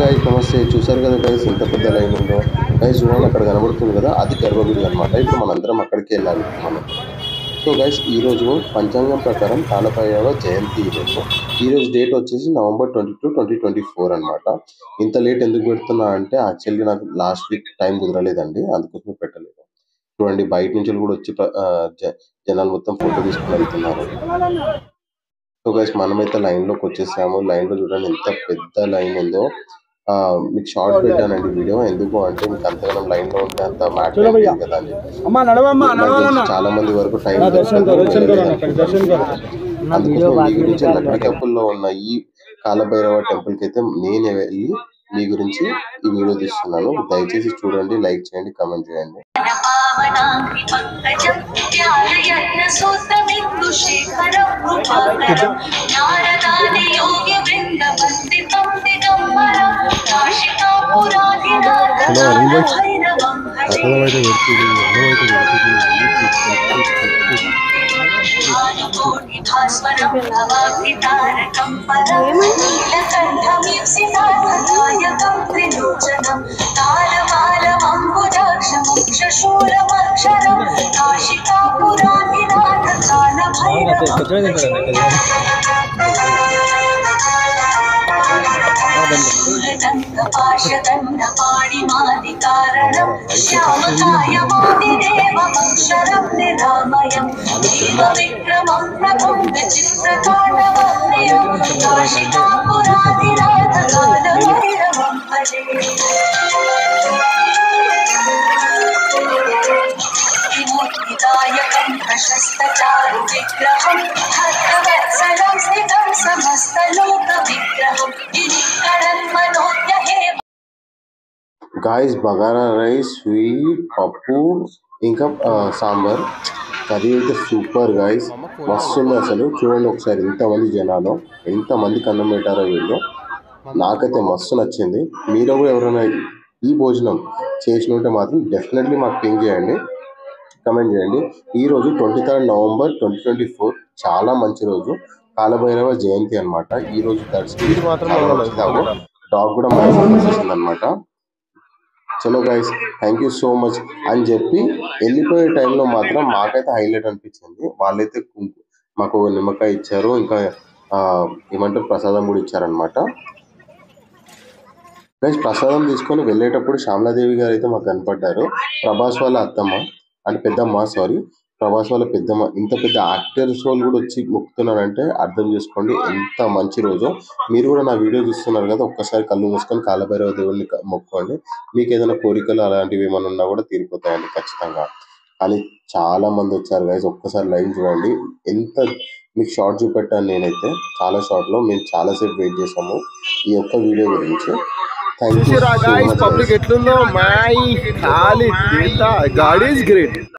Guys నమస్తే. చూసారు కదా గైస్ ఎంత పెద్ద లైన్ ఉందో. గైస్ చూడండి అక్కడ కనబడుతుంది కదా, అది గర్భగుడి అనమాట. ఇప్పుడు మనందరం అక్కడికి వెళ్ళాలి మనం. సో గైస్ ఈరోజు పంచాంగం ప్రకారం కాలభైరవ జయంతి. ఈరోజు డేట్ వచ్చేసి November 22, 2024 అనమాట. ఇంత లేట్ ఎందుకు పెడుతున్నా అంటే యాక్చువల్లీ నాకు లాస్ట్ వీక్ టైం కుదరలేదండి, అందుకోసం పెట్టలేదు. చూడండి బయట నుంచి కూడా వచ్చి జనాలు మొత్తం ఫోటో తీసుకుని వెళ్తున్నారు. సో గైస్ మనమైతే లైన్ లోకి వచ్చేసాము. లైన్ లో చూడండి ఎంత పెద్ద లైన్ ఉందో. మీకు షార్ట్ పెట్టానండి వీడియో, ఎందుకు అంటే మీకు అంతగానం లైన్ లో ఉంటే అంత మ్యాటర్ కదా అని చెప్పి. చాలా మంది వరకు టైం అందుకోసం మీ గురించి లక్నకప్పుల్ లో ఉన్న ఈ కాలభైరవ టెంపుల్ కి అయితే నేను వెళ్ళి మీ గురించి ఈ వీడియో తీస్తున్నాను. దయచేసి చూడండి, లైక్ చేయండి, కామెంట్ చేయండి. గాయస్ బగారా రైస్, స్వీట్, పప్పు, ఇంకా సాంబార్ కర్రీ అయితే సూపర్ గాయస్, మస్తు ఉంది అసలు. చూడండి ఒకసారి ఎంతమంది జనాలు, ఎంతమందికి అన్నం పెట్టారో వీళ్ళు. నాకైతే మస్తు నచ్చింది. మీరు కూడా ఎవరైనా ఈ భోజనం చేసిన ఉంటే మాత్రం డెఫినెట్లీ మాకు పింక్ చేయండి, కమెంట్ చేయండి. ఈ రోజు 23rd November 2024 చాలా మంచి రోజు, కాలభైరవ జయంతి అనమాట. ఈ రోజు డాగ్ కూడా వచ్చేసింది అనమాట. చలో guys thank you so much అని చెప్పి వెళ్ళిపోయే టైంలో మాత్రం మాకైతే హైలైట్ అనిపించింది. వాళ్ళైతే మాకు నిమ్మకాయ ఇచ్చారు, ఇంకా ఏమంటారు ప్రసాదం కూడా ఇచ్చారనమాట. గైస్ ప్రసాదం తీసుకొని వెళ్ళేటప్పుడు శ్యామలాదేవి గారు అయితే మాకు కనపడ్డారు. ప్రభాస్ వాళ్ళ అత్తమ్మ అంటే పెద్దమ్మ, సారీ ప్రభాస్ వాళ్ళ పెద్దమ్మ. ఇంత పెద్ద యాక్టర్స్ వాళ్ళు కూడా వచ్చి మొక్కుతున్నారంటే అర్థం చేసుకోండి ఎంత మంచి రోజు. మీరు కూడా నా వీడియో చూస్తున్నారు కదా, ఒక్కసారి కళ్ళు మూసుకొని కాలభైరవ దేవుడిని మొక్కోండి. మీకు ఏదైనా కోరికలు అలాంటివి ఏమైనా ఉన్నా కూడా తీరిపోతాయండి ఖచ్చితంగా. కానీ చాలా మంది వచ్చారు గైస్, ఒక్కసారి లైవ్ చూడండి. ఎంత మీకు షార్ట్ చూపెట్టాను నేనైతే, చాలా షార్ట్ లో మేము చాలాసేపు వెయిట్ చేసాము ఈ ఒక్క వీడియో గురించి. పబ్లిక్ ఎట్లుందో మై ఖాళీ గాడ్ ఈస్ గ్రేట్.